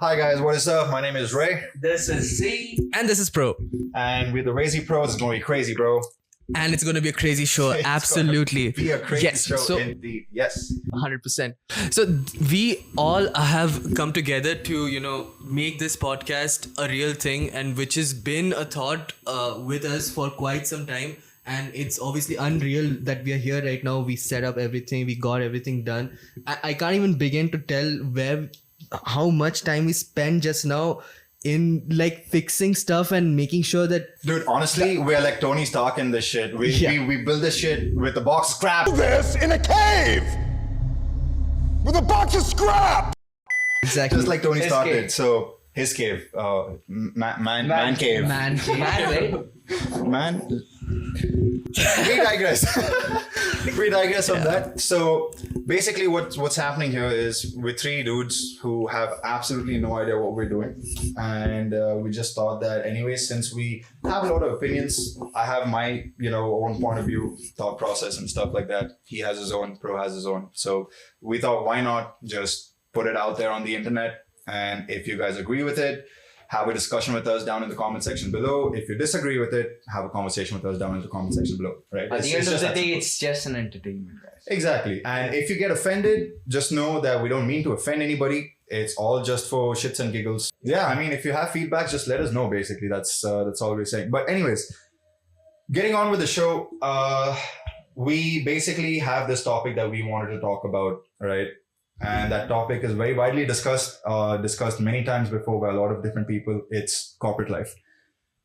Hi guys, what is up? My name is Ray. This is Z. And this is Pro. And with the RayZeePro, it's going to be crazy, bro. And it's going to be a crazy show. Absolutely. Be a crazy show so, indeed. Yes. 100%. So we all have come together to, make this podcast a real thing, and which has been a thought with us for quite some time. And it's obviously unreal that we are here right now. We set up everything. We got everything done. I can't even begin to tell how much time we spent just now in like fixing stuff and making sure that... Dude, honestly, we're like Tony Stark in this shit. We build this shit with a box of scrap. This in a cave with a box of scrap. Exactly. Just like Tony Stark did. So his cave, man cave. Man, right? Man. We digress on that. So basically what's happening here is we're three dudes who have absolutely no idea what we're doing, and we just thought that anyway, since we have a lot of opinions, I have my own point of view, thought process and stuff like that. He has his own, Pro has his own. So we thought, why not just put it out there on the internet, and if you guys agree with it, have a discussion with us down in the comment section below. If you disagree with it, have a conversation with us down in the comment section below, right? At the end of the day, it's just an entertainment, guys. Exactly. And if you get offended, just know that we don't mean to offend anybody. It's all just for shits and giggles. Yeah, I mean, if you have feedback, just let us know, basically. That's all we're saying. But anyways, getting on with the show, we basically have this topic that we wanted to talk about, right? And that topic is very widely discussed many times before by a lot of different people. It's corporate life.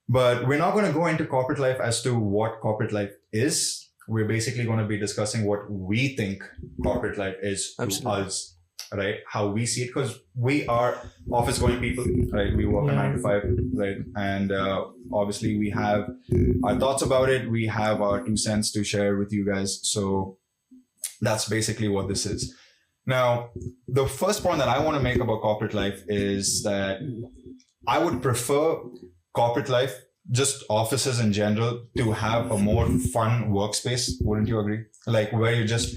But we're not going to go into corporate life as to what corporate life is. We're basically going to be discussing what we think corporate life is to us, right? How we see it, because we are office-going people, right? We work a 9 to 5, right? And obviously we have our thoughts about it. We have our 2 cents to share with you guys. So that's basically what this is. Now, the first point that I want to make about corporate life is that I would prefer corporate life, just offices in general, to have a more fun workspace. Wouldn't you agree? Like where you just,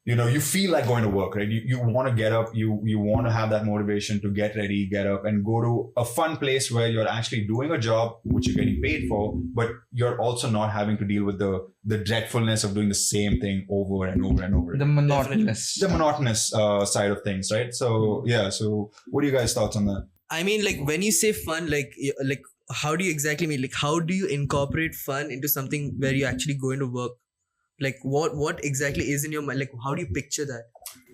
you feel like going to work, right? You want to get up, you want to have that motivation to get ready, get up and go to a fun place where you're actually doing a job which you're getting paid for, but you're also not having to deal with the dreadfulness of doing the same thing over and over and over. The monotonous. The monotonous side of things, right? So yeah, so what are you guys' thoughts on that? I mean, like when you say fun, like how do you exactly mean? Like how do you incorporate fun into something where you're actually going to work? Like what exactly is in your mind? Like how do you picture that?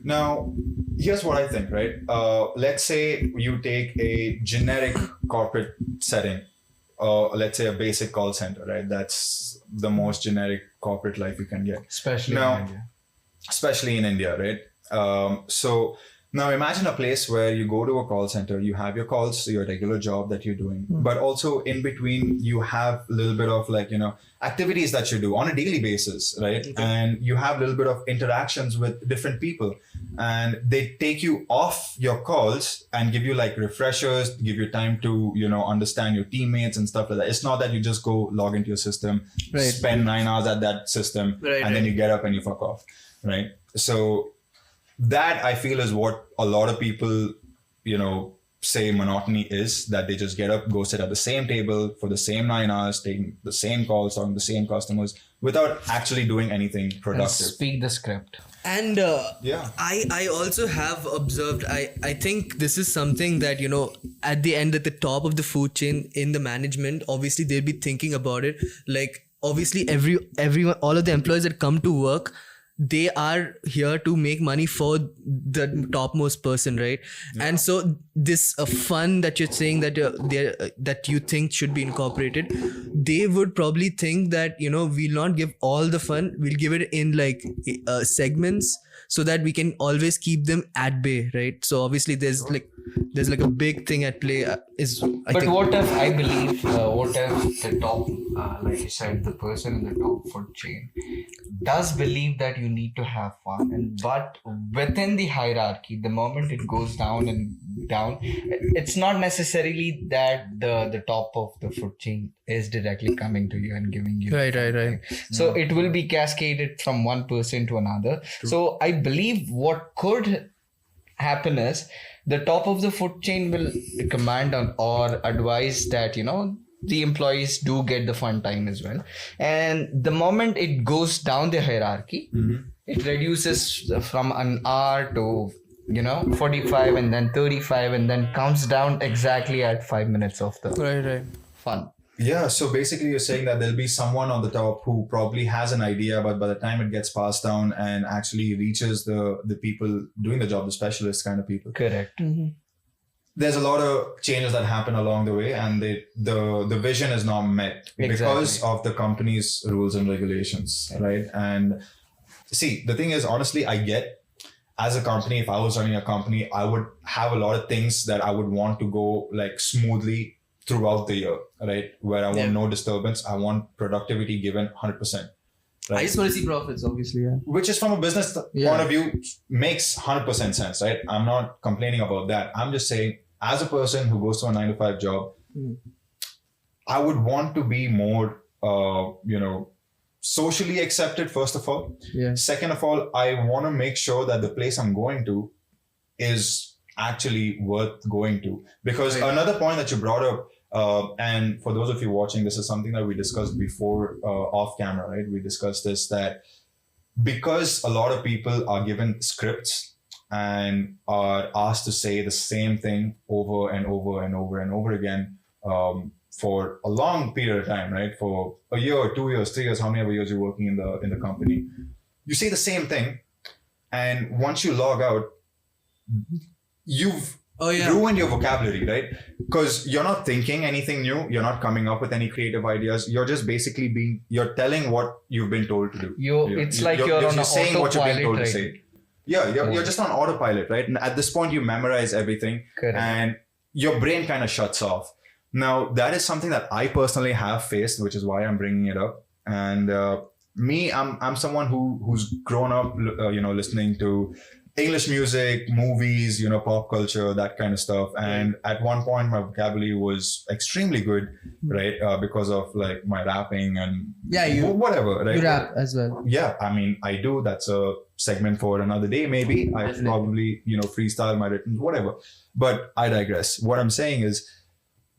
Now, here's what I think, right? Let's say you take a generic corporate setting, let's say a basic call center, right? That's the most generic corporate life you can get. Especially in India, right? So now imagine a place where you go to a call center, you have your calls, your regular job that you're doing, but also in between you have a little bit of like, activities that you do on a daily basis, right? Okay. And you have a little bit of interactions with different people, and they take you off your calls and give you like refreshers, give you time to, understand your teammates and stuff like that. It's not that you just go log into your system, spend 9 hours at that system, and then you get up and you fuck off, right? So that I feel is what a lot of people, say monotony is, that they just get up, go sit at the same table for the same 9 hours, taking the same calls, talking to the same customers without actually doing anything productive. and speak the script. And I also have observed, I think this is something that, at the end, at the top of the food chain in the management, obviously they'll be thinking about it. Like obviously everyone, all of the employees that come to work, they are here to make money for the topmost person, right? Yeah. And so this fun that you're saying that that you think should be incorporated, they would probably think that we'll not give all the fun, we'll give it in like segments, so that we can always keep them at bay, right? So obviously there's like a big thing at play. What if the top, like you said, the person in the top food chain does believe that you need to have fun, but within the hierarchy, the moment it goes down and down, it's not necessarily that the top of the food chain is directly coming to you and giving you right. So it will be cascaded from one person to another. True. So I believe what could happiness, the top of the food chain will command on or advise that, the employees do get the fun time as well. And the moment it goes down the hierarchy, it reduces from an hour to 45 and then 35 and then counts down exactly at 5 minutes of the Right. fun. Yeah, so basically you're saying that there'll be someone on the top who probably has an idea, but by the time it gets passed down and actually reaches the people doing the job, the specialist kind of people, Correct. there's a lot of changes that happen along the way, and the vision is not met because of the company's rules and regulations, right? And see, the thing is, honestly, I get, as a company, if I was running a company, I would have a lot of things that I would want to go like smoothly throughout the year, right? Where I want no disturbance. I want productivity given 100%. Right? I just want to see profits, obviously. Yeah. Which is from a business point of view makes 100% sense, right? I'm not complaining about that. I'm just saying, as a person who goes to a 9-to-5 job, I would want to be more, socially accepted, first of all. Yeah. Second of all, I want to make sure that the place I'm going to is actually worth going to. Because another point that you brought up, and for those of you watching, this is something that we discussed before off camera, right? We discussed this, that because a lot of people are given scripts and are asked to say the same thing over and over and over and over again for a long period of time, right? For a year, 2 years, 3 years, how many years you're working in the company, you say the same thing, and once you log out, you've ruined your vocabulary, right? Because you're not thinking anything new, you're not coming up with any creative ideas, you're just basically you're telling what you've been told to do. You're saying what you've been told right? to say. Yeah, you're just on autopilot, right? And at this point, you memorize everything. Correct. And your brain kind of shuts off. Now, that is something that I personally have faced, which is why I'm bringing it up. And I'm someone who's grown up, listening to English music, movies, pop culture, that kind of stuff. And at one point, my vocabulary was extremely good, right? Because of like my rapping and whatever, right? You rap as well. Yeah, I mean, I do. That's a segment for another day, maybe. I probably, freestyle my written, whatever. But I digress. What I'm saying is,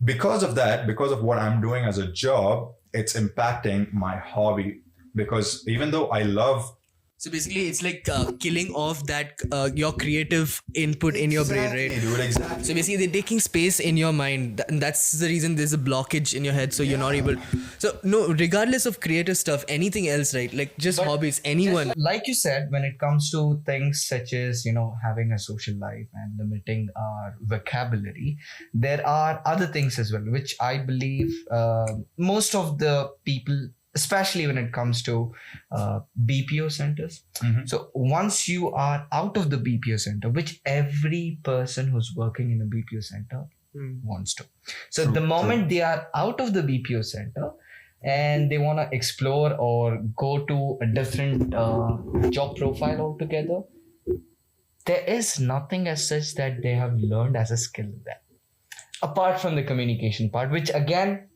because of that, because of what I'm doing as a job, it's impacting my hobby. Because even though I love... So basically, it's like killing off that your creative input in your brain, right? Exactly. So basically, they're taking space in your mind, and that's the reason there's a blockage in your head. So you're not able. So no, regardless of creative stuff, anything else, right? Like just hobbies, anyone. Like you said, when it comes to things such as having a social life and limiting our vocabulary, there are other things as well, which I believe most of the people, especially when it comes to BPO centers. So once you are out of the BPO center, which every person who's working in a BPO center wants to. So the moment they are out of the BPO center and they want to explore or go to a different job profile altogether, there is nothing as such that they have learned as a skill there. Apart from the communication part, which again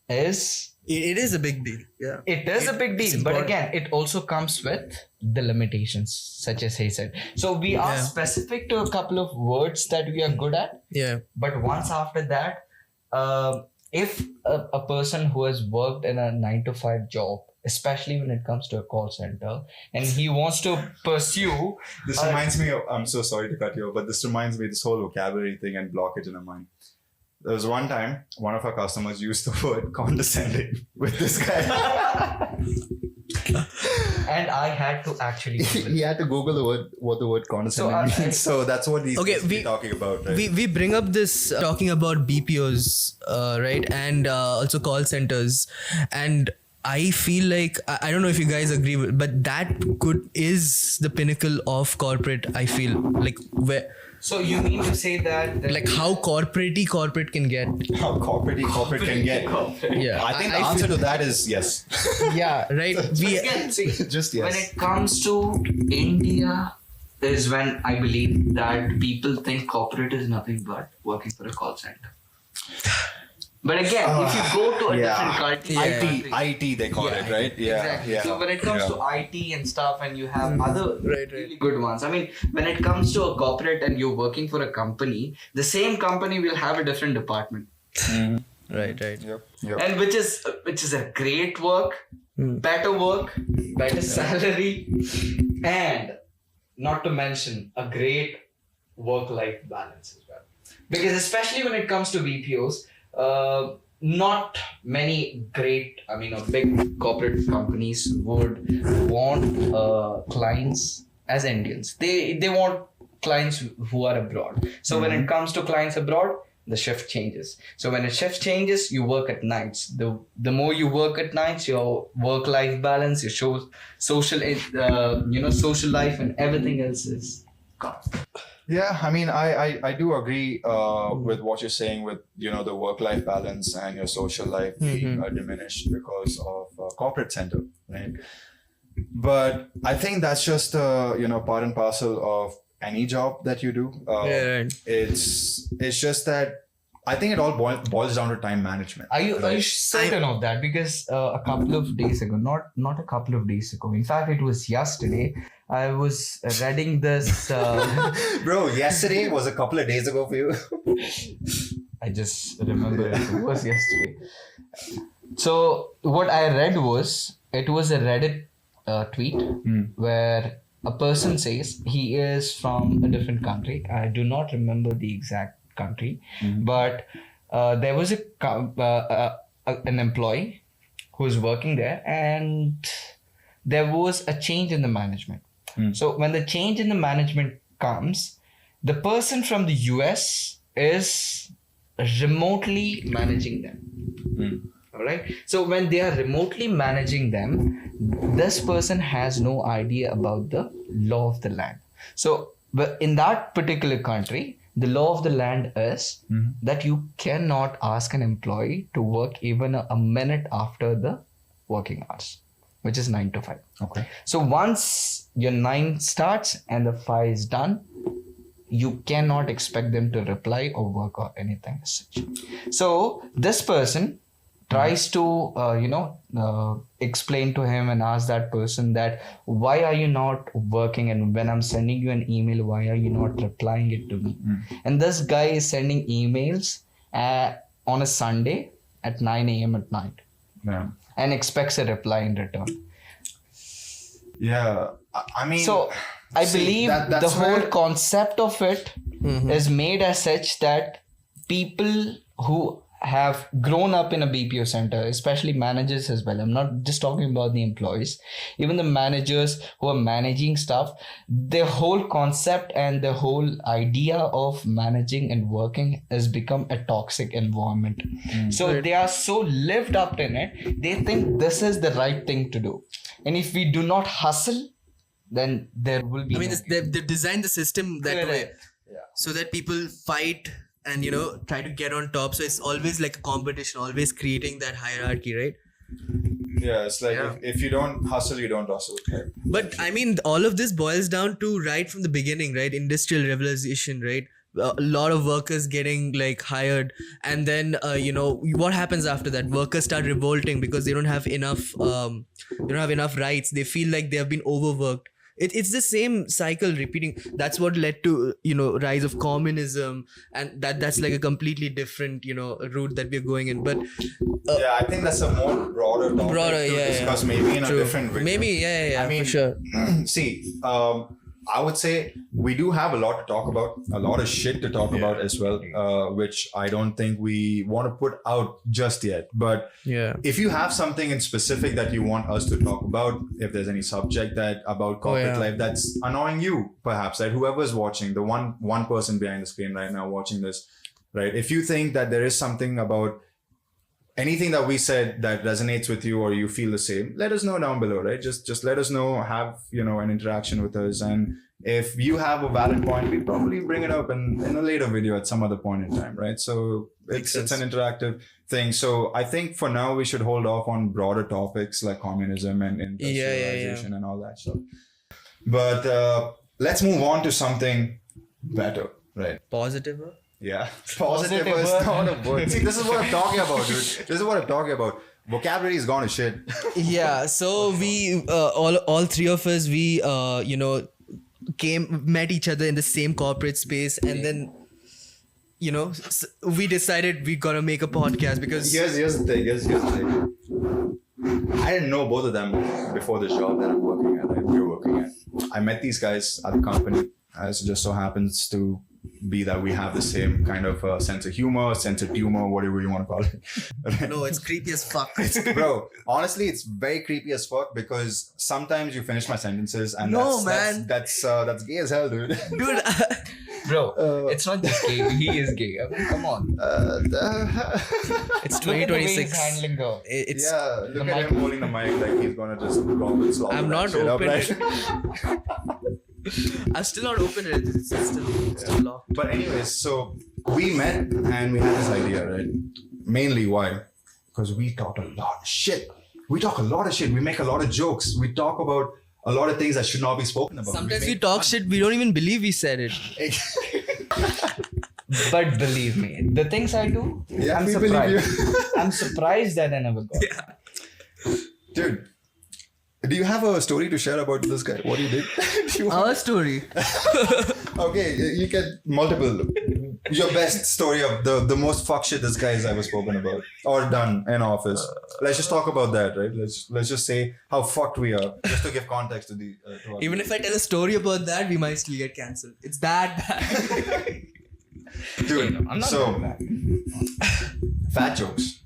is... It is a big deal. Yeah. It is a big deal. But again, it also comes with the limitations, such as he said. So we are specific to a couple of words that we are good at. Yeah. But once after that, if a person who has worked in a 9-to-5 job, especially when it comes to a call center, and he wants to pursue... This reminds me of... I'm so sorry to cut you off, but this reminds me of this whole vocabulary thing and blockage in our mind. There was one time, one of our customers used the word condescending with this guy. And I had to actually... He had to Google what the word condescending means. So that's what he's talking about, right? We bring up this talking about BPOs, right? And also call centers. And I feel like, I don't know if you guys agree, but that is the pinnacle of corporate, I feel. Like where... So you mean to say that... Like how corporate can get. How corporate can get. Yeah. I think the answer to that is yes. Yeah, right. Just yes. When it comes to India is when I believe that people think corporate is nothing but working for a call center. But again, if you go to a different country, IT they call it, right? Exactly. So when it comes to IT and stuff, and you have other really good ones. I mean, when it comes to a corporate and you're working for a company, the same company will have a different department. Right. Yep. And which is a great work, better salary, and not to mention a great work-life balance as well. Because especially when it comes to BPOs, not many great, big corporate companies would want clients as Indians. They want clients who are abroad. So when it comes to clients abroad, the shift changes. So when a shift changes, you work at nights. The more you work at nights, your work-life balance, your social life and everything else is gone. Yeah, I mean, I do agree with what you're saying with, the work-life balance and your social life being diminished because of corporate center, right? But I think that's just, part and parcel of any job that you do. It's just that I think it all boils down to time management. Are you certain of that? Because a couple of days ago, not a couple of days ago, in fact, it was yesterday, I was reading this. Bro, yesterday was a couple of days ago for you. I just remember it was yesterday. So what I read was, it was a Reddit tweet where a person says he is from a different country. I do not remember the exact country, but there was an employee who was working there, and there was a change in the management. So when the change in the management comes, the person from the US is remotely managing them. All right. So when they are remotely managing them, this person has no idea about the law of the land. So in that particular country, the law of the land is that you cannot ask an employee to work even a minute after the working hours, which is 9 to 5. Okay. So once your 9 starts and the 5 is done, you cannot expect them to reply or work or anything as such. So this person tries to, explain to him and ask that person that, why are you not working? And when I'm sending you an email, why are you not replying it to me? And this guy is sending emails on a Sunday at 9 a.m. at night. Yeah. And expects a reply in return. Yeah. I mean, so I believe the whole concept of it is made as such that people who have grown up in a BPO center, especially managers as well. I'm not just talking about the employees, even the managers who are managing stuff, the whole concept and the whole idea of managing and working has become a toxic environment. So they are so lived up in it, they think this is the right thing to do. And if we do not hustle, then there will be they've designed the system that way so that people fight and try to get on top. So it's always like a competition, always creating that hierarchy, right? Yeah, it's like if you don't hustle, you don't rustle. Right? But I mean, all of this boils down to right from the beginning, right? Industrial revolution, right? A lot of workers getting like hired, and then what happens after that? Workers start revolting because they don't have enough rights. They feel like they have been overworked. It's the same cycle repeating. That's what led to rise of communism, and that's like a completely different route that we're going in. But I think that's a more broader topic to discuss maybe in a different video. Maybe I mean, for sure. See, I would say we do have a lot to talk about, a lot of shit to talk about as well, which I don't think we want to put out just yet. But if you have something in specific that you want us to talk about, if there's any subject about corporate life that's annoying you, perhaps, right? Whoever's watching, the one person behind the screen right now watching this, right? If you think that there is something about anything that we said that resonates with you or you feel the same, let us know down below, right? Just let us know, have, an interaction with us. And if you have a valid point, we'll probably bring it up in a later video at some other point in time, right? So it's an interactive thing. So I think for now, we should hold off on broader topics like communism and industrialization and all that stuff. But let's move on to something better, right? Positive? Yeah. Positive is not a word. See, this is what I'm talking about, dude. This is what I'm talking about. Vocabulary is gone to shit. Yeah, so we all three of us, we met each other in the same corporate space, and then we decided we gotta make a podcast because Here's the thing. I didn't know both of them before the job that I'm working at. Like, we're working at. I met these guys at the company. As it just so happens to be that we have the same kind of sense of humor, sense of humor, whatever you want to call it. no, it's creepy as fuck. Bro, honestly, it's very creepy as fuck because sometimes you finish my sentences and that's gay as hell, dude. Dude, Bro, it's not just gay. He is gay. I mean, come on. it's Look at the way 2026. he's handling the. It's Yeah, look at him holding the mic like he's gonna just go and slap I'm that not shit up, open right? I've still not opened it. It's still locked. But anyways, so we met and we had this idea, right? Mainly why? Because we talk a lot of shit. We make a lot of jokes. We talk about a lot of things that should not be spoken about. Sometimes we talk shit, we don't even believe we said it. But believe me, the things I do, Yeah, I'm we surprised. believe you. I'm surprised that I never got. Dude, do you have a story to share about this guy? What he did? Our story. Okay, you get multiple. Your best story of the most fuck shit this guy has ever spoken about or done in office. Let's just talk about that, right? Let's just say how fucked we are, just to give context to the. To our Even if I tell a story about that, we might still get cancelled. It's that bad. dude. I'm not so doing that. fat jokes.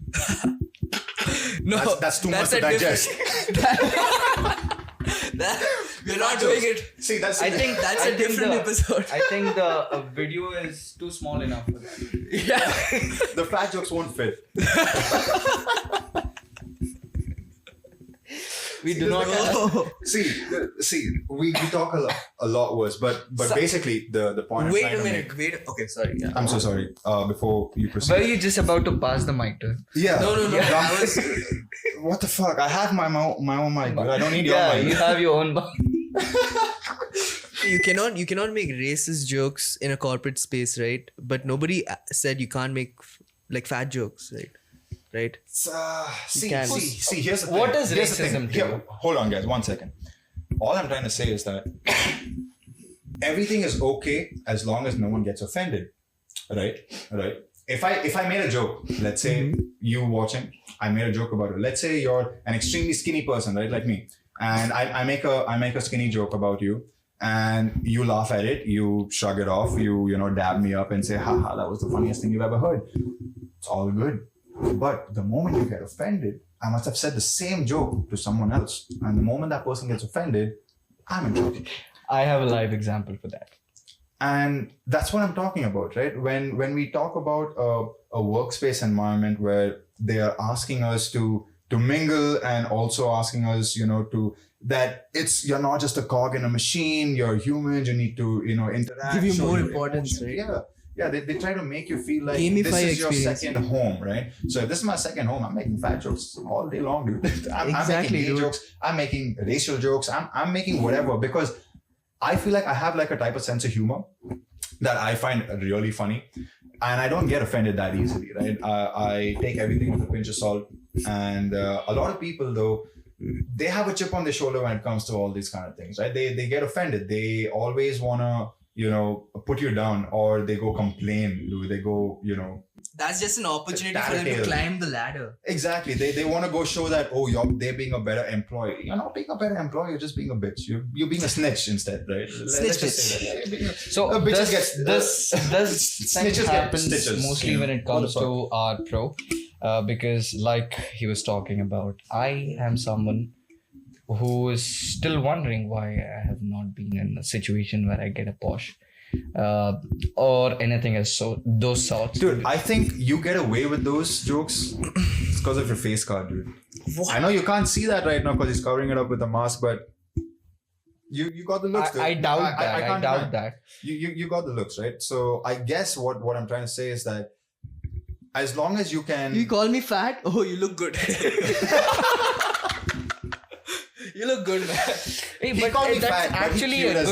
No, That's too much to digest. We're not doing it. See, that's. I think That's a different episode. I think the video is too small enough for that. Yeah. the fat jokes won't fit. We do not have. See, we talk a lot worse, but basically the point. Wait I'm a trying to minute. make- Okay, sorry. Yeah. I'm so sorry. Before you proceed. Were you just about to pass the mic to him? Yeah. No. Yeah. I was. What the fuck? I have my own mic, dude. I don't need your Yeah, mic. you have your own mic. You cannot make racist jokes in a corporate space, right? But nobody said you can't make like fat jokes, right? Right? See, can. here's the thing. What is Here's the thing. racism to you? Hold on, guys. 1 second. All I'm trying to say is that everything is okay as long as no one gets offended, right? If I made a joke, let's say you watching, I made a joke about it. Let's say you're an extremely skinny person, right, like me, and I make a skinny joke about you, and you laugh at it, you shrug it off, you dab me up and say, haha, that was the funniest thing you've ever heard. It's all good. But the moment you get offended, I must have said the same joke to someone else. And the moment that person gets offended, I'm in trouble. I have a live example for that. And that's what I'm talking about, right? When we talk about a workspace environment where they are asking us to mingle and also asking us, to that you're not just a cog in a machine, you're human, you need to, interact. Give you show more your importance, emotion. right? Yeah, they try to make you feel like Gamify this is your experience. second home, right? So if this is my second home, I'm making fat jokes all day long, dude. I'm Exactly, making gay dude. jokes, I'm making racial jokes, I'm making whatever, because I feel like I have like a type of sense of humor that I find really funny, and I don't get offended that easily, right? I take everything with a pinch of salt, and a lot of people though, they have a chip on their shoulder when it comes to all these kind of things, right? They get offended. They always wanna put you down, or they go complain. They go, That's just an opportunity for them to Tattletale. climb the ladder. Exactly. They want to go show that, they're being a better employee. You're not being a better employee. You're just being a bitch. You're being a snitch instead, right? Let's just say that. Yeah, you're being So bitches this thing snitches get happens stitches. mostly when it What the comes to our pro, because like he was talking about, I am someone who is still wondering why I have not been in a situation where I get a posh or anything else. So those sorts. Dude, I think you get away with those jokes. It's because of your face card, dude. What? I know you can't see that right now because he's covering it up with a mask, but you got the looks, dude. I doubt that. I can't doubt deny. that. You got the looks, right? So I guess what I'm trying to say is that as long as you can. You call me fat? Oh, you look good. You look good, man. Hey, He but called me that's fat, but he actually cute a as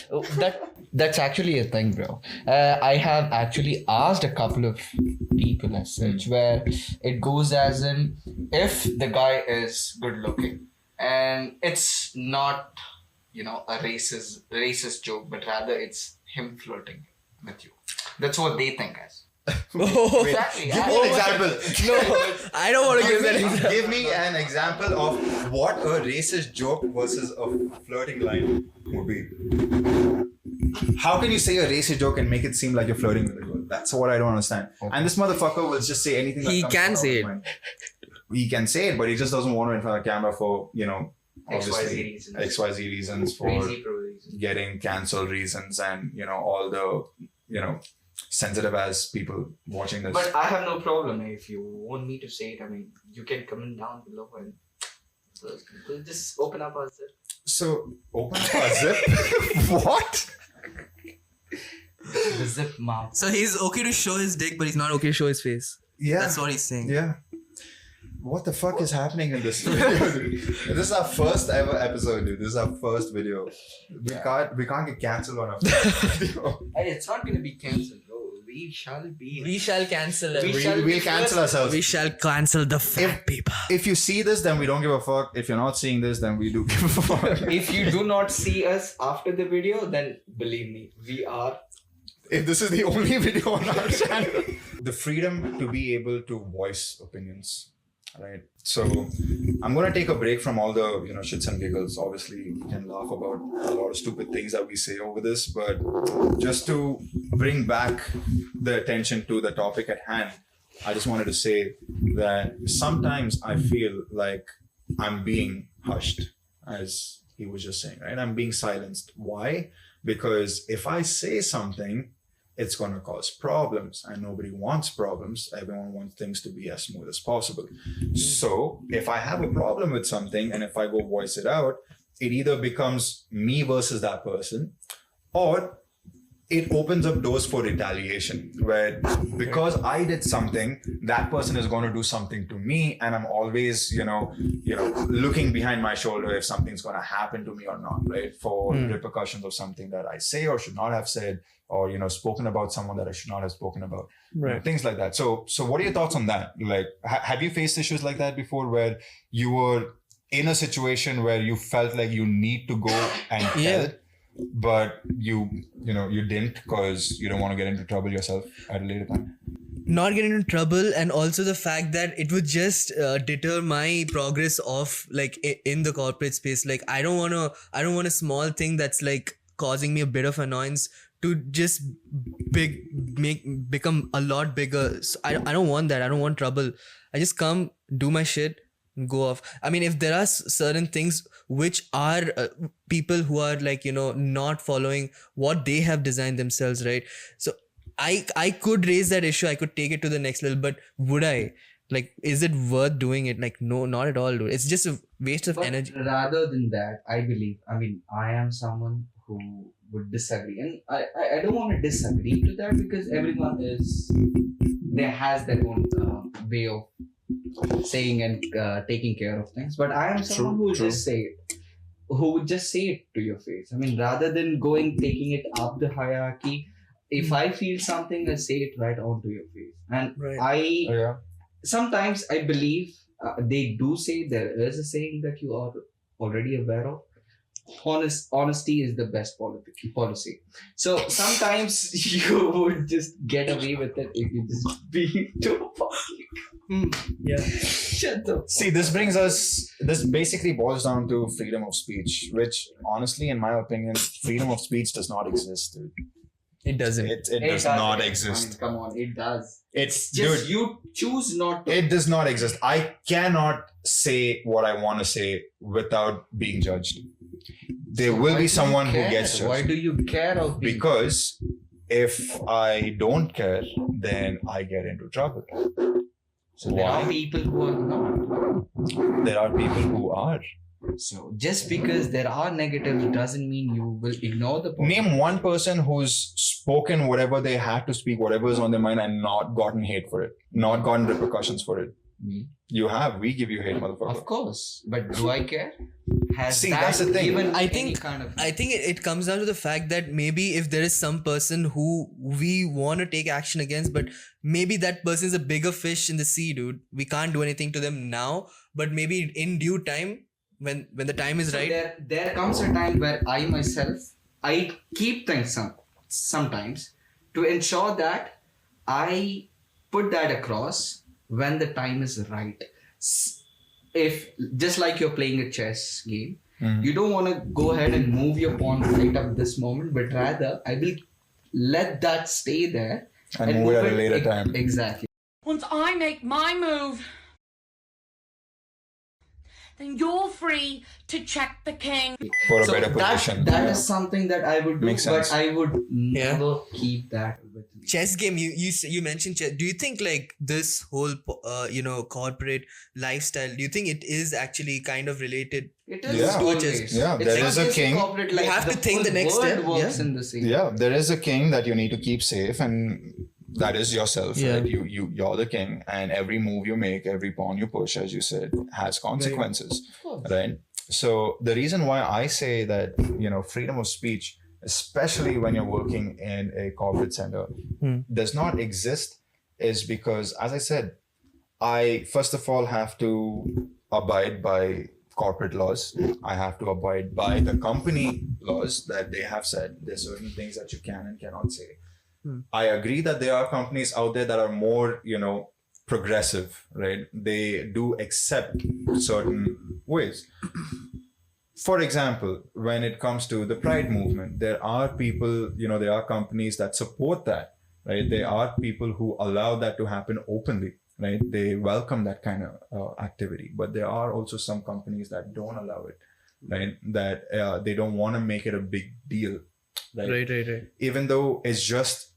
good. That That's actually a thing, bro. I have actually asked a couple of people as such where it goes as in if the guy is good looking and it's not, a racist joke, but rather it's him flirting with you. That's what they think as. Exactly. Give me an example. No, I don't want to give that example. Give me an example of what a racist joke versus a flirting line would be. How can you say a racist joke and make it seem like you're flirting with a girl? That's what I don't understand. Okay. And this motherfucker will just say anything. He can say it. He can say it, but he just doesn't want to in front of the camera for, XYZ reasons for RayZeePro reasons. Getting cancelled reasons and, all the, sensitive as people watching this. But I have no problem if you want me to say it. I mean, you can comment down below and we'll just open up our zip. So, open up our zip? What? The zip mouth. So he's okay to show his dick, but he's not okay to show his face. Yeah. That's what he's saying. Yeah. What the fuck is happening in this video, dude? This is our first ever episode, dude. This is our first video. We can't get cancelled on our first video. Hey, it's not gonna be cancelled, bro. We shall cancel it. We'll cancel ourselves. We shall cancel the fat people. If you see this, then we don't give a fuck. If you're not seeing this, then we do give a fuck. If you do not see us after the video, then believe me, we are. If this is the only video on our channel. The freedom to be able to voice opinions. Right. So I'm going to take a break from all the, shits and giggles. Obviously, we can laugh about a lot of stupid things that we say over this, but just to bring back the attention to the topic at hand, I just wanted to say that sometimes I feel like I'm being hushed, as he was just saying, right? I'm being silenced. Why? Because if I say something, it's going to cause problems, and nobody wants problems. Everyone wants things to be as smooth as possible. So if I have a problem with something and if I go voice it out, it either becomes me versus that person, or it opens up doors for retaliation, where because I did something, that person is going to do something to me, and I'm always, looking behind my shoulder if something's going to happen to me or not, right? For repercussions of something that I say or should not have said, or spoken about someone that I should not have spoken about, right? Things like that. So what are your thoughts on that? Like, have you faced issues like that before, where you were in a situation where you felt like you need to go and tell, but you didn't because you don't want to get into trouble yourself at a later time? Not get into trouble, and also the fact that it would just deter my progress of like in the corporate space. Like I don't want a small thing that's like causing me a bit of annoyance to just become a lot bigger. So I don't want that. I don't want trouble. I just come, do my shit, and go off. I mean, if there are certain things which are people who are like, not following what they have designed themselves, right? So I could raise that issue. I could take it to the next level, but would I? Like, is it worth doing it? Like, no, not at all, dude. It's just a waste of energy. Rather than that, I am someone who would disagree, and I don't want to disagree to that, because everyone has their own way of saying and taking care of things. But I am someone who would just say it to your face. I mean, rather than taking it up the hierarchy, if I feel something, I say it right onto your face. And sometimes I believe they do say, there is a saying that you are already aware of. Honesty is the best policy. So sometimes you would just get away with it if you just be too public. Shut up. See, this basically boils down to freedom of speech, which honestly, in my opinion, freedom of speech does not exist, dude. It doesn't. It does not exist. I mean, come on, it does. It's just, dude, you choose not to. It does not exist. I cannot say what I want to say without being judged. There will be someone who gets judged. Why do you care of being Because if I don't care, then I get into trouble. So there are people who are not. There are people who are. So just because there are negatives doesn't mean you will ignore the positive. Name one person who's spoken whatever they had to speak, whatever is on their mind, and not gotten hate for it, not gotten repercussions for it. me. We give you hate, motherfucker. Of course. But do I care? See, that's the thing. Given I any think kind of I think it comes down to the fact that maybe if there is some person who we want to take action against, but maybe that person is a bigger fish in the sea, dude. We can't do anything to them now, but maybe in due time, when the time is So right. there comes a time where I myself, I keep things sometimes to ensure that I put that across when the time is right. If just like you're playing a chess game, you don't want to go ahead and move your pawn right up this moment, but rather I will let that stay there And move it at a later time. Exactly. Once I make my move, then you're free to check the king. For a So better position. that is something that I would do, Makes sense. but I would never keep that with me. Chess game, you mentioned chess. Do you think like this whole corporate lifestyle, do you think it is actually kind of related? It is Yeah. always. Yeah, It's there not is a just king. corporate You life, have to think the whole next world step, works yeah. in the same. Yeah, there is a king that you need to keep safe, and that is yourself. Yeah. Right? You're the king, and every move you make, every pawn you push, as you said, has consequences. Of course. Right? So the reason why I say that, freedom of speech, especially when you're working in a corporate center, does not exist is because, as I said, I first of all have to abide by corporate laws. I have to abide by the company laws that they have said. There's certain things that you can and cannot say. I agree that there are companies out there that are more, progressive, right? They do accept certain ways. For example, when it comes to the Pride movement, there are people, there are companies that support that, right? There are people who allow that to happen openly, right? They welcome that kind of activity. But there are also some companies that don't allow it, right? That they don't want to make it a big deal, right? Right. Even though it's just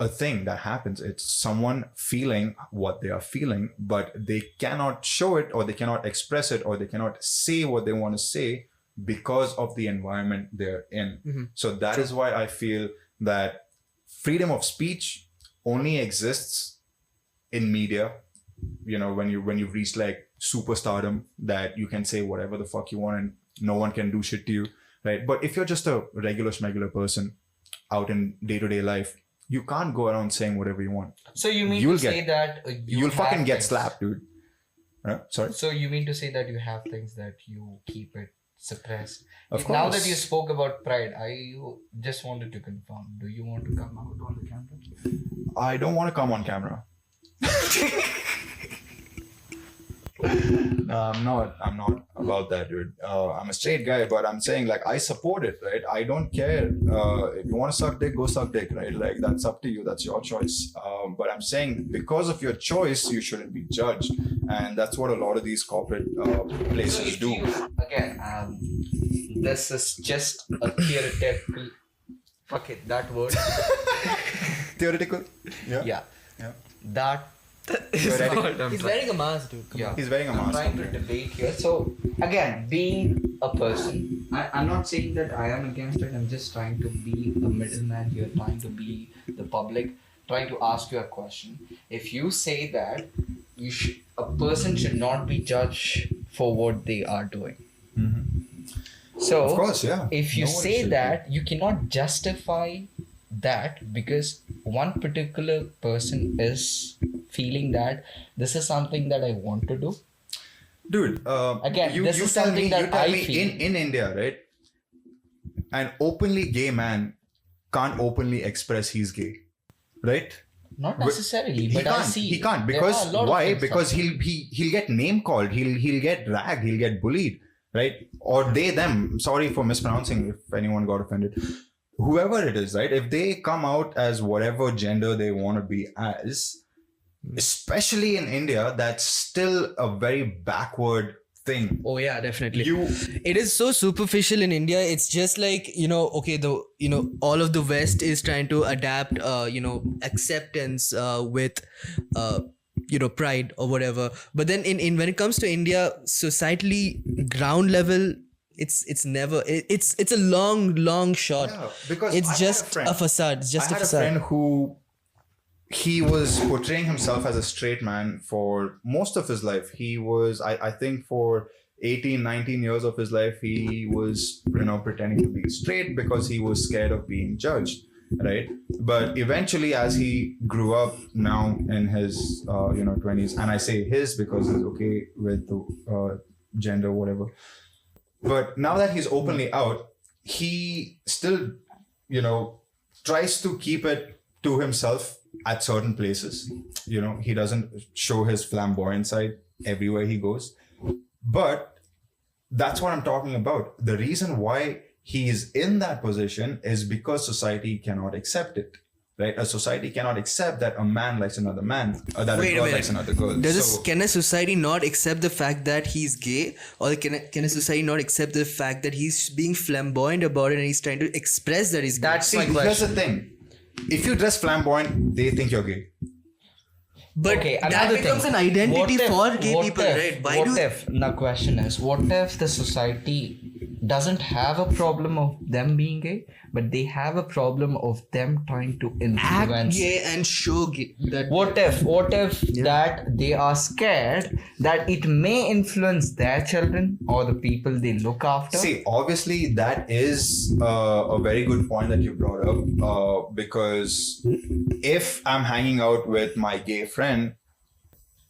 a thing that happens. It's someone feeling what they are feeling, but they cannot show it, or they cannot express it, or they cannot say what they want to say because of the environment they're in. So that is why I feel that freedom of speech only exists in media. When you've reached like superstardom, that you can say whatever the fuck you want and no one can do shit to you, right? But if you're just a regular person out in day-to-day life, you can't go around saying whatever you want. So you mean You'll to say that You'll fucking have get things- slapped, dude. Sorry? So you mean to say that you have things that you keep it suppressed? Of Now course. that you spoke about pride, I just wanted to confirm. Do you want to come out on the camera? I don't want to come on camera. I'm not about that, dude. I'm a straight guy, but I'm saying like I support it, right? I don't care. If you want to suck dick, go suck dick, right? Like that's up to you. That's your choice. But I'm saying because of your choice, you shouldn't be judged, and that's what a lot of these corporate places do. This is just a theoretical. Fuck it, that word. Theoretical. Yeah. Yeah. That. Theoretical. He's wearing a mask, dude. Yeah. He's wearing a I'm mask. trying to debate here. So again, being a person, I'm not saying that I am against it. I'm just trying to be a middleman here, trying to be the public, trying to ask you a question. If you say that a person should not be judged for what they are doing. So Of course, yeah. if you No one say should that, you cannot justify that because one particular person is feeling that this is something that I want to do. Dude, Again, you this is tell something me, that I feel. in India, right? An openly gay man can't openly express he's gay, right? Not necessarily, but I see He can't there because are a lot of why? things Because happening. he'll get name called. He'll get dragged. He'll get bullied, right? Or they them. Sorry for mispronouncing if anyone got offended. Whoever it is, right? If they come out as whatever gender they want to be as, especially in India, that's still a very backward thing. Oh yeah, definitely. You It is so superficial in India. It's just like, okay, all of the West is trying to adapt, acceptance with, pride or whatever. But then in when it comes to India, societally, ground level, it's never, it's a long shot. Yeah, because it's I had a just friend- a facade. It's just I a had a facade. friend who he was portraying himself as a straight man for most of his life. He was, I think for 18, 19 years of his life, he was, pretending to be straight because he was scared of being judged, right? But eventually, as he grew up now in his, 20s, and I say his because he's okay with the gender, whatever. But now that he's openly out, he still, tries to keep it to himself at certain places. He doesn't show his flamboyant side everywhere he goes. But that's what I'm talking about. The reason why he is in that position is because society cannot accept it. Right? A society cannot accept that a man likes another man, or that a girl likes another girl. Can a society not accept the fact that he's gay, or can a society not accept the fact that he's being flamboyant about it and he's trying to express that he's gay? That's my question. Here's the thing: if you dress flamboyant, they think you're gay. But Okay, that another becomes thing. an identity for gay What people, if, right? the question is, what if the society doesn't have a problem of them being gay, but they have a problem of them trying to Act influence? gay and show gay. That What if that they are scared that it may influence their children or the people they look after? See, obviously, that is a very good point that you brought up. Because if I'm hanging out with my gay friend,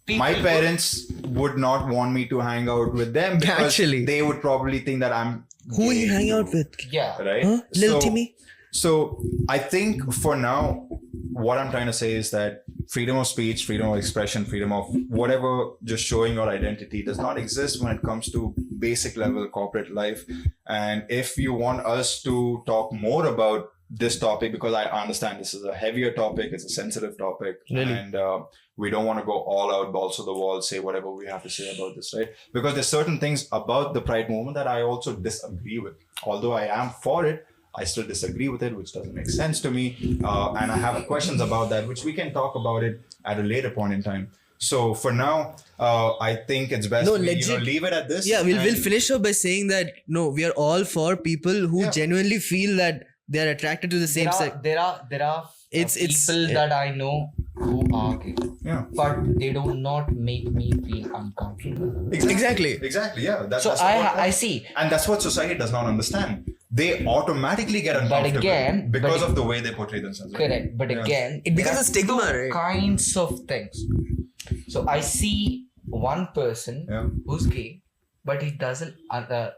my parents would not want me to hang out with them because Actually. they would probably think that I'm who are gay, you hang out with? Yeah. right? Huh? Lil Timmy? So I think for now, what I'm trying to say is that freedom of speech, freedom of expression, freedom of whatever, just showing your identity does not exist when it comes to basic level corporate life. And if you want us to talk more about this topic, because I understand this is a heavier topic, it's a sensitive topic, and we don't want to go all out, balls to the wall, say whatever we have to say about this, right? Because there's certain things about the Pride movement that I also disagree with. Although I am for it, I still disagree with it, which doesn't make sense to me. And I have questions about that, which we can talk about it at a later point in time. So for now, I think it's best we leave it at this. Yeah, we'll finish up by saying that no, we are all for people who genuinely feel that they are attracted to the same sex. There are people that I know who are gay, but they do not make me feel uncomfortable. Exactly. Yeah. That's I see. And that's what society does not understand. They automatically get uncomfortable because of the way they portray themselves. Correct. But again, It becomes a stigma, right? kinds of things. So I see one person who's gay, but he doesn't.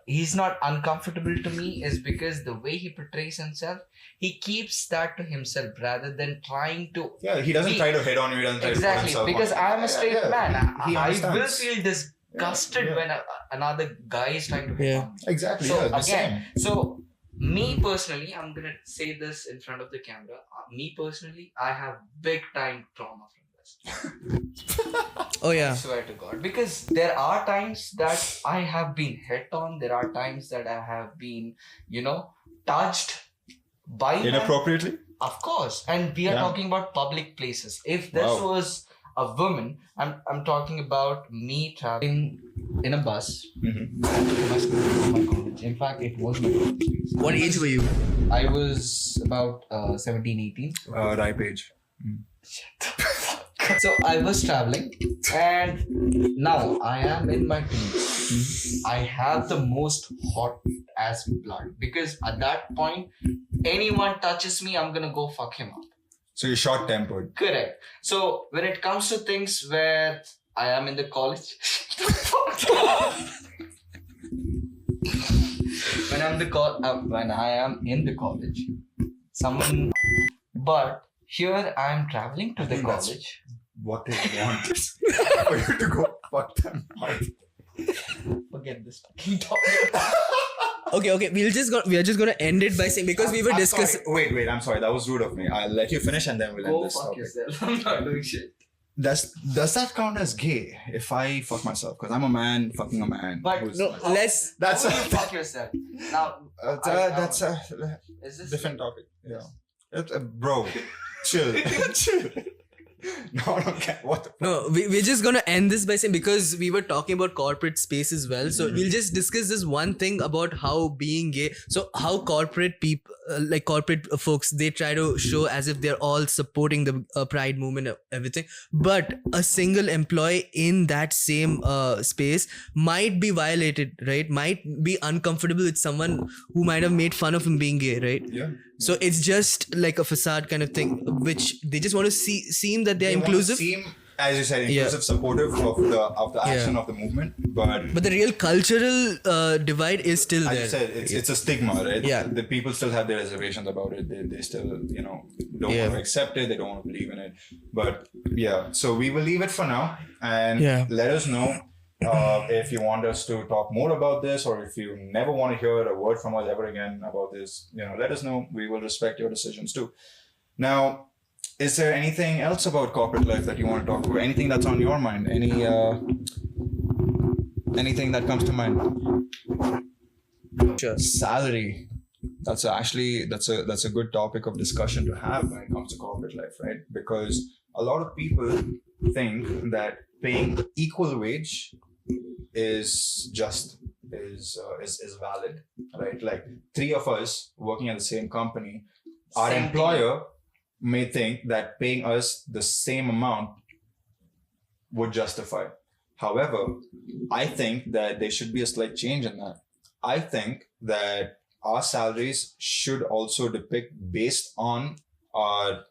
He's not uncomfortable to me, is because the way he portrays himself, he keeps that to himself rather than trying to. Yeah, he doesn't try to hit on you. He doesn't try to put himself because on. I'm a straight man. I will understands. feel disgusted when another guy is trying to hit on me. Exactly. So the again, same. so me personally, I'm gonna say this in front of the camera. Me personally, I have big time trauma from this. Oh yeah. I swear to God, because there are times that I have been hit on. There are times that I have been, touched by them. Inappropriately? Of course, and we are talking about public places. If this was a woman, I'm talking about me traveling in a bus to my school, to my college. In fact, it was my college. What age were you? I was about 17, 18. Ripe age. So I was traveling, and now I am in my teens. I have the most hot as blood, because at that point, anyone touches me, I'm gonna go fuck him up. So you're short-tempered. Correct. So when it comes to things where I am in the college, when I am in the college, but here I am traveling to the college. What they want is for you to go fuck them out. Forget this fucking topic. Okay. We are just gonna end it by saying, because we were discussing. Wait. I'm sorry. That was rude of me. I'll let you finish and then we'll end Go this fuck topic. yourself. I'm not doing shit. Does that count as gay if I fuck myself? Because I'm a man fucking a man. But who's- No, let's. That's How a do you fuck yourself. Now, that's a is this different topic. Yeah. Bro, chill. No, okay. What the fuck? No, we're just gonna end this by saying, because we were talking about corporate space as well, so we'll just discuss this one thing about how being gay, so how corporate people, like corporate folks, they try to show as if they're all supporting the pride movement and everything, but a single employee in that same space might be violated, right? Might be uncomfortable with someone who might have made fun of him being gay, right? Yeah. So it's just like a facade kind of thing, which they just want to seem that they're They wanna inclusive. seem, as you said, inclusive, Yeah. supportive of the action of the movement, but But the real cultural divide is still as there. you said, it's a stigma, right? Yeah. The people still have their reservations about it. They still, don't Yeah. want to accept it. They don't want to believe in it. But yeah, so we will leave it for now, and Yeah. let us know if you want us to talk more about this, or if you never want to hear a word from us ever again about this. Let us know. We will respect your decisions too. Now, is there anything else about corporate life that you want to talk about? Anything that's on your mind? Anything that comes to mind? Sure. Salary. That's a good topic of discussion to have when it comes to corporate life, right? Because a lot of people think that paying equal wage is valid, right? Like 3 of us working at the same company, our Same employer may think that paying us the same amount would justify. However, I think that there should be a slight change in that. I think that our salaries should also depict based on our,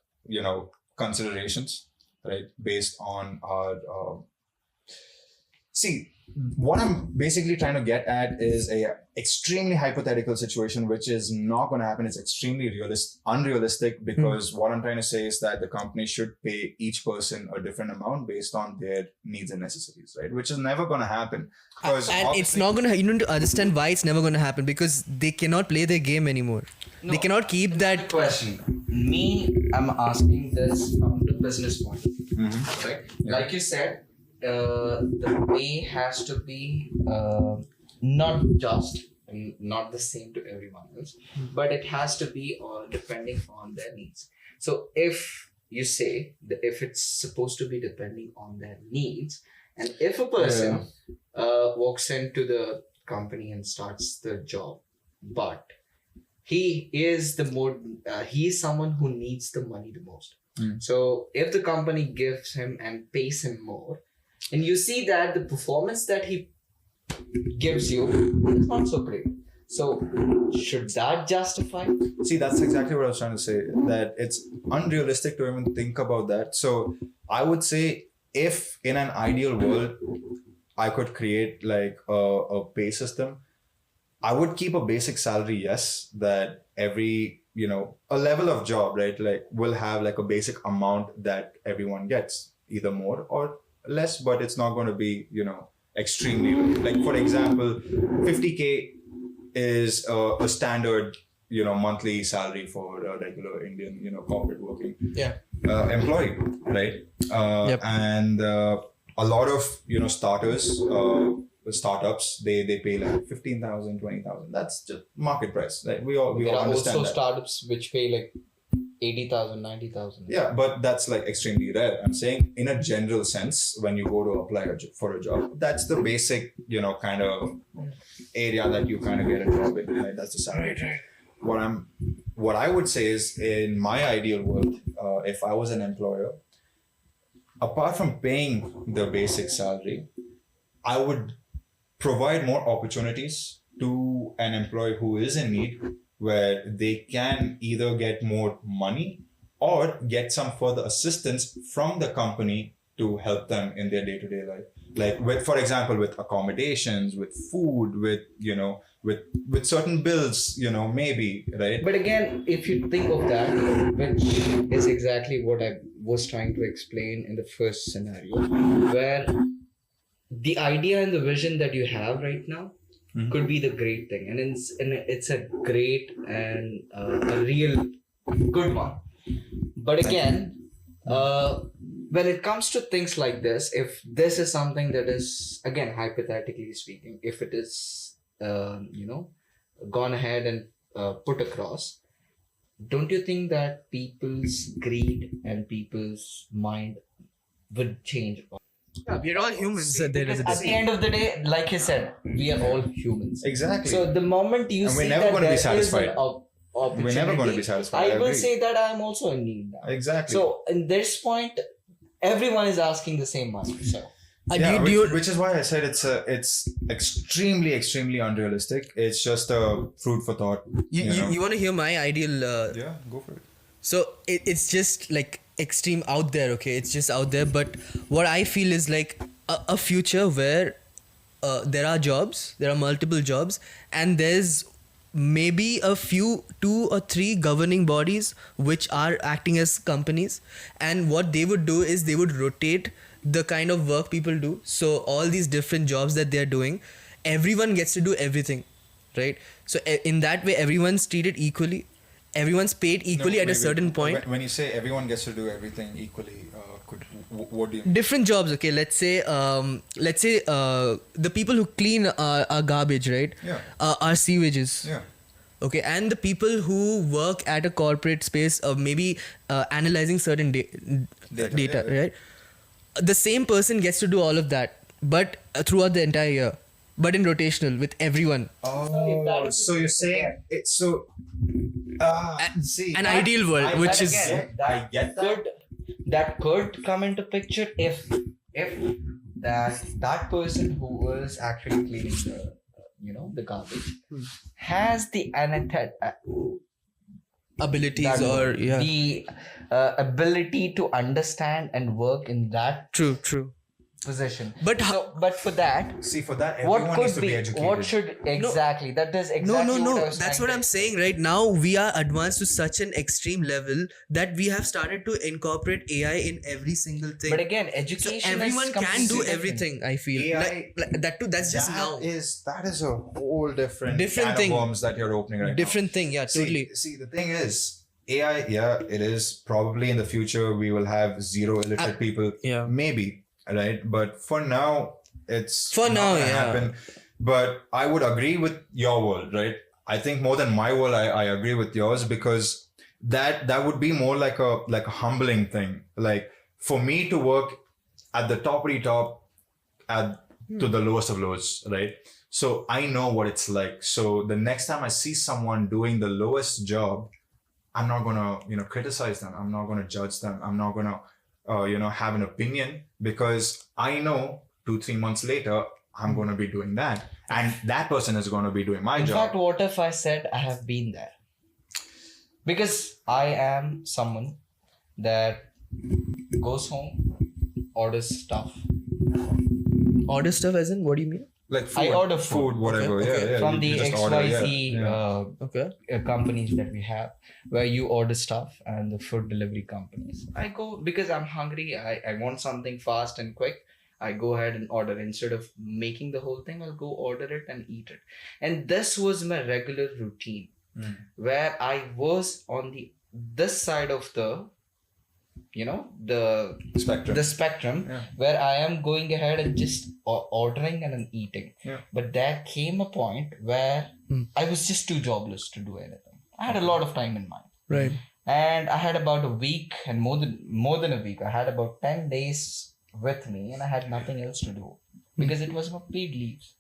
considerations, right? Based on our, see, what I'm basically trying to get at is a extremely hypothetical situation, which is not going to happen. It's extremely unrealistic, because what I'm trying to say is that the company should pay each person a different amount based on their needs and necessities, right? Which is never going to happen. Because And it's not gonna. You need to understand why it's never gonna happen, because they cannot play their game anymore. They cannot keep that. Question. I'm asking this from the business point of view. Right? Like you said, the pay has to be not just and not the same to everyone else, but it has to be depending on their needs. So if you say that if it's supposed to be depending on their needs, and if a person walks into the company and starts the job, but he is someone who needs the money the most. So if the company gives him and pays him more, and you see that the performance that he gives you is not so great, so should that justify? See, that's exactly what I was trying to say, that it's unrealistic to even think about that. So I would say, if in an ideal world I could create like a pay system, I would keep a basic salary, yes, that every, a level of job, right, like will have like a basic amount that everyone gets, either more or less, but it's not going to be, extremely low. Like, for example, 50K is a standard, monthly salary for a regular Indian, corporate working employee, right? And a lot of, startups, they pay like 15,000, 20,000. That's just market price. Like we all There are understand also that. startups which pay like 80,000, 90,000. Yeah, but that's like extremely rare. I'm saying in a general sense, when you go to apply for a job, that's the basic, kind of area that you kind of get a job in. Right? That's the salary. What I would say is, in my ideal world, if I was an employer, apart from paying the basic salary, I would provide more opportunities to an employee who is in need, where they can either get more money or get some further assistance from the company to help them in their day-to-day life. Like for example, with accommodations, with food, with certain bills, maybe, right? But again, if you think of that, which is exactly what I was trying to explain in the first scenario, where the idea and the vision that you have right now could be the great thing, and it's a great and a real good one. But again, when it comes to things like this, if this is something that is, again, hypothetically speaking, if it is gone ahead and put across, don't you think that people's greed and people's mind would change? Yeah, we're all humans at the end of the Because at day. the end of the day, like you said, we are all humans. Exactly. So the moment you And we're see never that gonna be there is satisfied. an opportunity, We're never gonna be satisfied, I I will agree. say that I am also in need now. Exactly. So in this point, everyone is asking the same money. So Yeah, do you, which is why I said it's extremely unrealistic. It's just a food for thought. you want to hear my ideal Yeah, go for it. So it's just like extreme out there, okay? It's just out there. But what I feel is like a future where there are jobs, there are multiple jobs, and there's maybe a few, 2 or 3 governing bodies which are acting as companies. And what they would do is they would rotate the kind of work people do. So all these different jobs that they're doing, everyone gets to do everything, right? So in that way, everyone's treated equally. Everyone's paid equally at a certain point. When you say everyone gets to do everything equally, what do you mean? Different jobs, okay? Let's say the people who clean our garbage, right? Yeah. Our sewages. Yeah. Okay, and the people who work at a corporate space, maybe analyzing certain data, yeah. right? The same person gets to do all of that, but throughout the entire year, but in rotational with everyone. Oh, so you're saying it's so. See, An ideal world, which is I get that. that could come into picture if that person who was actually cleaning the garbage has the abilities or yeah. the ability to understand and work in that True. position. But but for that, See, for that, what everyone could needs to be be? educated. What should exactly? That is exactly. No. What I was That's trying what to I'm saying. Right now, we are advanced to such an extreme level that we have started to incorporate AI in every single thing. But again, so education. everyone is can completely do different. everything. I feel AI like that too. That's just now. That is a whole different can thing. of worms that you're opening right Different thing. Yeah, now. totally. See, the thing is, AI. Yeah, it is probably in the future we will have zero illiterate people. yeah. Maybe, right? But for now, it's For not now, gonna yeah. happen. But I would agree with your world, right? I think more than my world, I agree with yours because that would be more like a humbling thing. Like for me to work at the top to the lowest of lows, right? So I know what it's like. So the next time I see someone doing the lowest job, I'm not gonna criticize them. I'm not gonna judge them. I'm not gonna have an opinion because I know 2-3 months later I'm gonna be doing that, and that person is gonna be doing my In job. fact, what if I said I have been there? Because I am someone that goes home, orders stuff. Order stuff as in what do you mean? Like food, I order food. whatever. Okay. Yeah. From you the just order, XYZ Okay. companies that we have, where you order stuff and the food delivery companies. I go because I'm hungry. I want something fast and quick. I go ahead and order. Instead of making the whole thing, I'll go order it and eat it. And this was my regular routine, where I was on this side of the Spectrum. the spectrum, Yeah. where I am going ahead and just ordering and then eating. Yeah. But there came a point where I was just too jobless to do anything. I had a lot of time in mind. Right. And I had about a week and more than a week. I had about 10 days with me and I had nothing else to do because it was my paid leaves.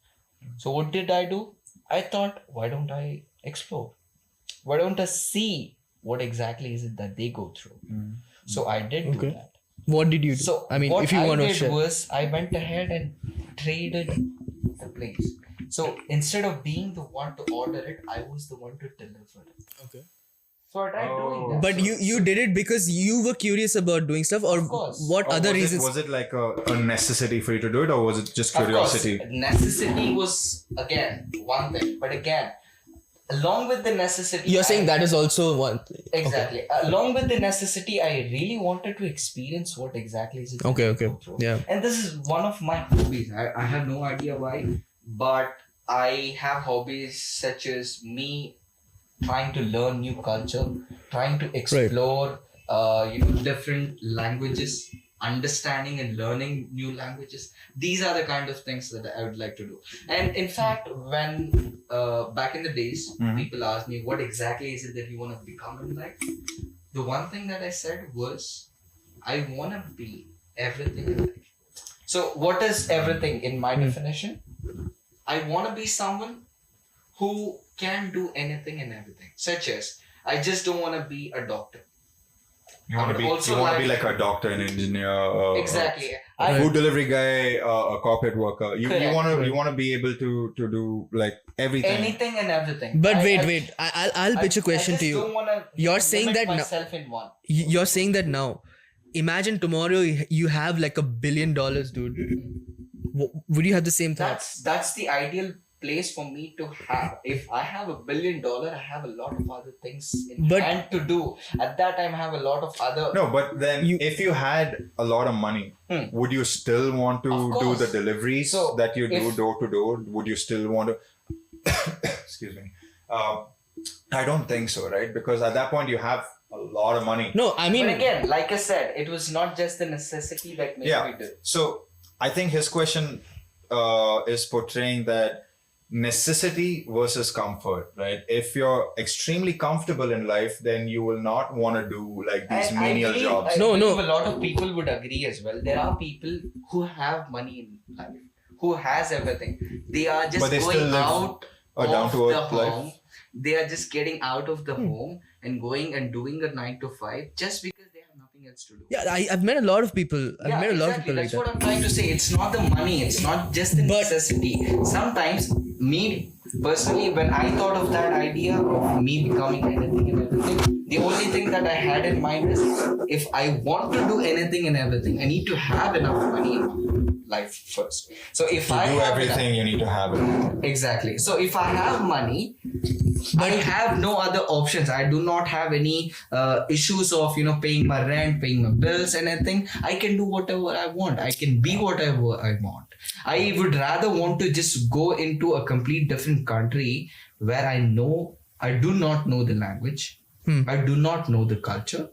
So what did I do? I thought, why don't I explore? Why don't I see what exactly is it that they go through? So I did do that. What did you do? So I mean, what if you I want to did share. was I went ahead and traded the place. So instead of being the one to order it, I was the one to deliver it. Okay. So I tried doing that. But you did it because you were curious about doing stuff, or Of course. what Or other was reasons? Was it like a necessity for you to do it, or was it just Of course, curiosity? necessity was again one thing, but again, along with the necessity, You're saying that is also one thing. exactly. Along with the necessity, I really wanted to experience what exactly is it. that Okay, I okay. go through. Yeah. And this is one of my hobbies. I have no idea why, but I have hobbies such as me trying to learn new culture, trying to explore, different languages. understanding and learning new languages. These are the kind of things that I would like to do. And in fact, when back in the days, people asked me, what exactly is it that you want to become in life? The one thing that I said was, I want to be everything in life. So what is everything in my definition? I want to be someone who can do anything and everything. Such as, I just don't want to be a doctor. You want to be like a doctor, an engineer, exactly. a food delivery guy, a corporate worker. You Correct. want to be able to do like everything. Anything and everything. But wait. I'll pitch a question to you. You're saying that myself in one. You're saying that now. Imagine tomorrow you have like $1 billion, dude. Would you have the same thoughts? That's the ideal place for me to have. If I have $1 billion, I have a lot of other things in hand to do. At that time, I have a lot of other. No, but then if you had a lot of money, would you still want to do the deliveries that you do door to door? Would you still want to? Excuse me. I don't think so, right? Because at that point you have a lot of money. No, I mean. But again, like I said, it was not just the necessity that made me do. So I think his question is portraying that necessity versus comfort, right? If you're extremely comfortable in life, then you will not want to do like these menial jobs. I believe a lot of people would agree as well. There are people who have money in life, who has everything. They are just going out of the home. Life. They are just getting out of the home and going and doing a 9 to 5 just because they have nothing else to do. Yeah, I've met a lot of people. I've met a lot of people That's like what that. I'm trying to say. It's not the money. It's not just the necessity. Sometimes, me personally, when I thought of that idea of me becoming anything and everything, the only thing that I had in mind is, if I want to do anything and everything, I need to have enough money in my life first. So if I do have everything, you need to have it. Exactly. So if I have money, I have no other options. I do not have any issues of paying my rent, paying my bills, and anything. I can do whatever I want. I can be whatever I want. I would rather want to just go into a complete different country where I do not know the language. I do not know the culture.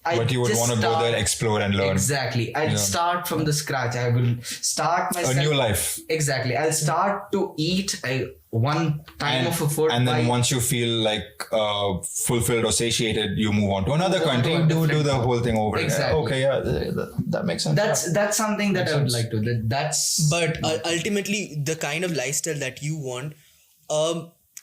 But you would want to go there, explore and learn. Exactly. I'll start from the scratch. I will start myself. A new life. Exactly. I'll start to eat one time of a food. And then once you feel like fulfilled or satiated, you move on to another country and do the whole thing over again. Exactly. Okay, yeah, that makes sense. That's something that I would like to. But ultimately, the kind of lifestyle that you want,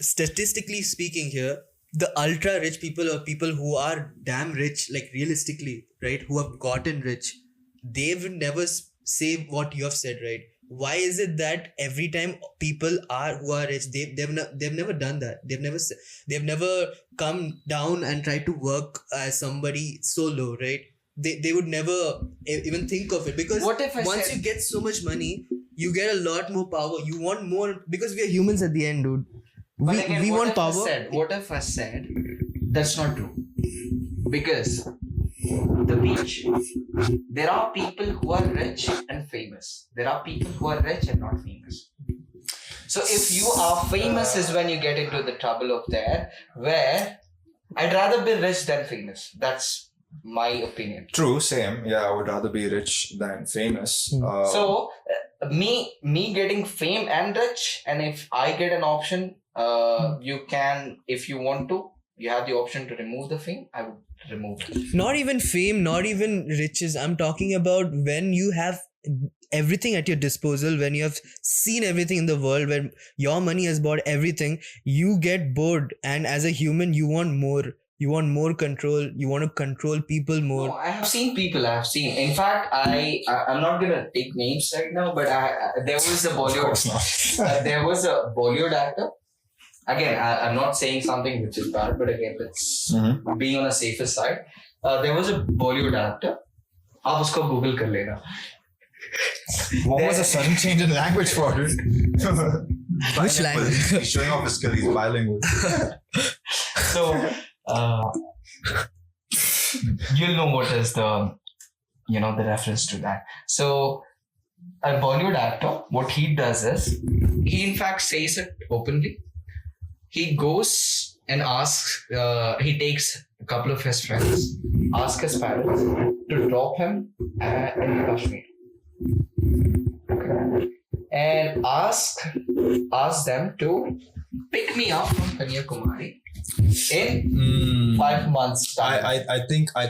statistically speaking here, the ultra rich people or people who are damn rich, like realistically, right, who have gotten rich, they would never say what you have said, right? Why is it that every time people who are rich, they've never done that? They've never come down and tried to work as somebody so low, right? They would never even think of it, because once you get so much money, you get a lot more power. You want more, because we are humans at the end, dude. We want power. What if I said that's not true? Because the beach, there are people who are rich and famous. There are people who are rich and not famous. So if you are famous is when you get into the trouble of there, where I'd rather be rich than famous. That's my opinion. True, same. Yeah, I would rather be rich than famous. So me getting fame and rich, and if I get an option, you can, if you want to, you have the option to remove the fame, I would remove it. Not even fame, not even riches. I'm talking about when you have everything at your disposal, when you have seen everything in the world, when your money has bought everything, you get bored, and as a human you want more. You want more control. You want to control people more. No, I have seen people. In fact, I'm not gonna take names right now, but there was a Bollywood. There was a Bollywood actor. Again, I'm not saying something which is bad, but again, let's being on a safer side. There was a Bollywood actor. आप उसको Google कर लेना. What was a sudden change in language for, dude? Which language? He's showing off his skill. He's bilingual. So, you'll know what is the reference to that. So, a Bollywood actor, what he does is, he in fact says it openly. He goes and asks, he takes a couple of his friends, ask his parents to drop him in Kashmir. Okay. And ask them to pick me up from Kanyakumari in 5 months time. I think I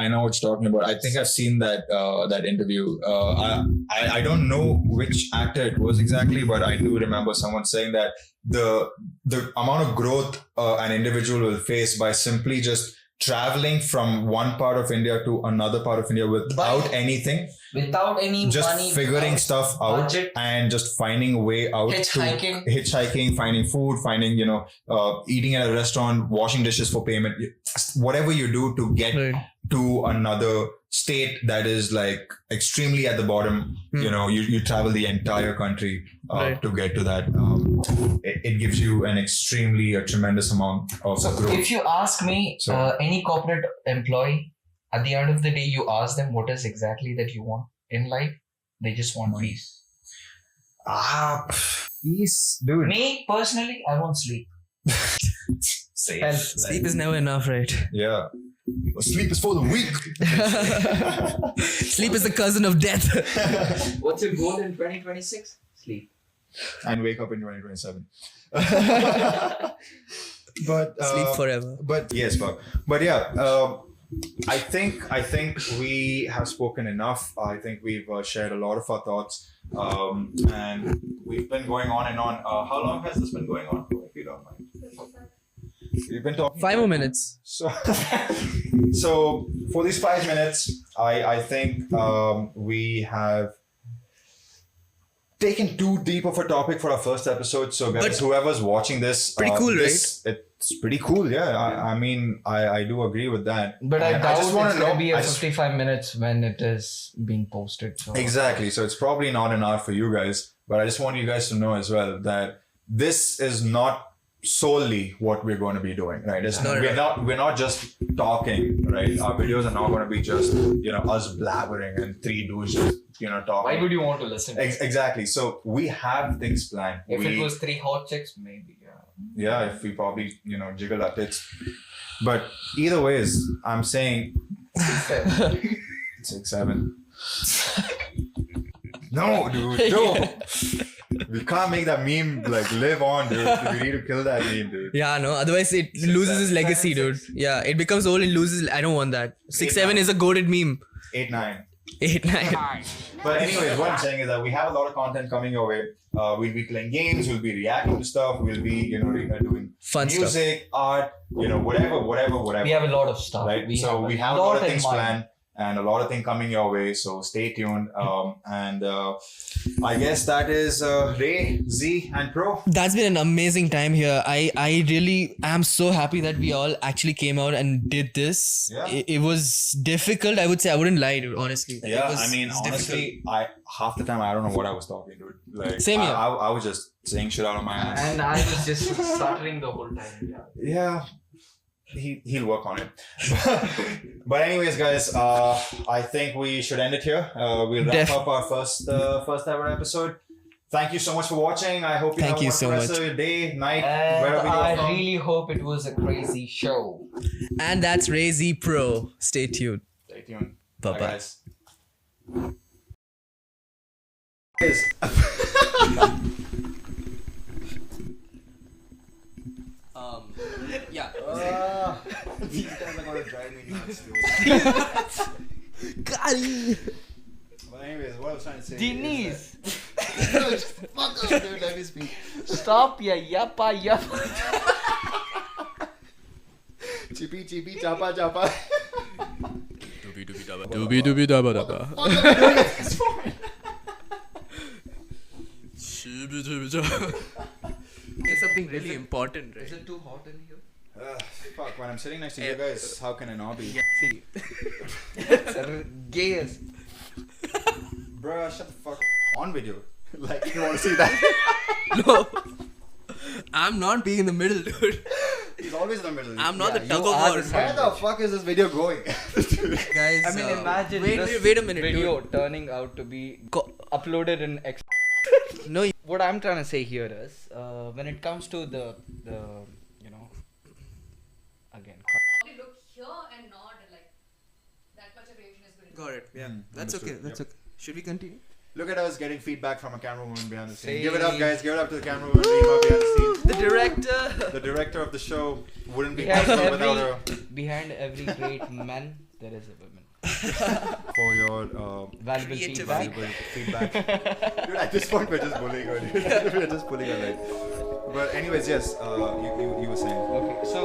know what you're talking about. I think I've seen that interview. I don't know which actor it was exactly, but I do remember someone saying that the amount of growth an individual will face by simply just traveling from one part of India to another part of India without anything, without any just money, figuring without stuff out budget, and just finding a way out, hitchhiking, finding food, finding eating at a restaurant, washing dishes for payment, whatever you do to get to another state that is like extremely at the bottom. You travel the entire country to get to that. It gives you a tremendous amount of growth. If you ask me, any corporate employee, at the end of the day, you ask them what is exactly that you want in life, they just want peace. Peace, dude. Me personally, I want sleep. Sleep is never enough, right? Yeah. Sleep is for the weak. Sleep is the cousin of death. What's your goal in 2026? Sleep. And wake up in 2027. But Sleep forever. But yes, but yeah. I think we have spoken enough. I think we've shared a lot of our thoughts, and we've been going on and on. How long has this been going on? If you don't mind. We've been talking 5 more minutes. So for these 5 minutes, I think we have taken too deep of a topic for our first episode. So guys, whoever's watching this, pretty cool, right? It's pretty cool, yeah. I mean, I do agree with that. But I doubt just it's going to be 55 minutes when it is being posted. So. Exactly. So it's probably not an hour for you guys. But I just want you guys to know as well that this is not solely what we're going to be doing, right? We're not just talking, right? Our videos are not going to be just us blabbering and three dudes just talking. Why would you want to listen? Exactly. So we have things planned. If it was 3 hot chicks, maybe. Yeah, if we probably jiggle our tits. But either ways, I'm saying 6, 7. No, dude, no. We can't make that meme live on, dude. We need to kill that meme, dude. Yeah, no. Otherwise, it loses its legacy, dude. Yeah, it becomes old and loses. I don't want that. 6, 7 is a goated meme. 8, 9. 8, 9. But anyways, what I'm saying is that we have a lot of content coming your way. We'll be playing games. We'll be reacting to stuff. We'll be doing fun music, art, whatever. We have a lot of stuff. Right. We have a lot of things planned. And a lot of things coming your way, so stay tuned. And I guess that is Ray, Z, and Pro. That's been an amazing time here. I really am so happy that we all actually came out and did this. Yeah. It was difficult, I would say. I wouldn't lie, dude, honestly. Yeah, honestly, half the time I don't know what I was talking, dude. Same here. I was just saying shit out of my ass. And I was just stuttering the whole time. Yeah. He'll work on it. But anyways, guys, I think we should end it here. We'll wrap up our first ever episode. Thank you so much for watching. I hope you have a wonderful rest of your day, night, wherever you're from. I really hope it was a crazy show. And that's RayZeePro. Stay tuned. Stay tuned. Bye-bye. Guys. Yeah. These guys are gonna drive me nuts, dude. But anyways, what I was trying to say Denise! fuck up, dude, let me speak. Stop ya yappa. Chippy, chapa, chapa. Doobie dabba dabba. It's something really important, right? Is it too hot in here? Fuck, when I'm sitting next to you guys, how can I not be? See. It's gayest. Bruh, shut the fuck up. On video. You want to see that? No. I'm not being in the middle, dude. He's always in the middle. I'm not the tug of are war. the Where the fuck is this video going? Guys, I mean, imagine wait a minute, video dude. turning out to be uploaded in No, what I'm trying to say here is when it comes to the Got it. Yeah. That's understood. okay. That's okay. Should we continue? Look at us getting feedback from a camera woman behind the scenes. Say- Give it up, guys. Give it up to the camera woman Reema behind the scenes. The director. The director of the show wouldn't be Behind possible without her. behind every great man, there is a woman. For your Valuable Creative feedback. valuable feedback. Dude, at this point, we're just bullying her. We're just pulling her leg. But anyways, yes, you were saying. Okay, so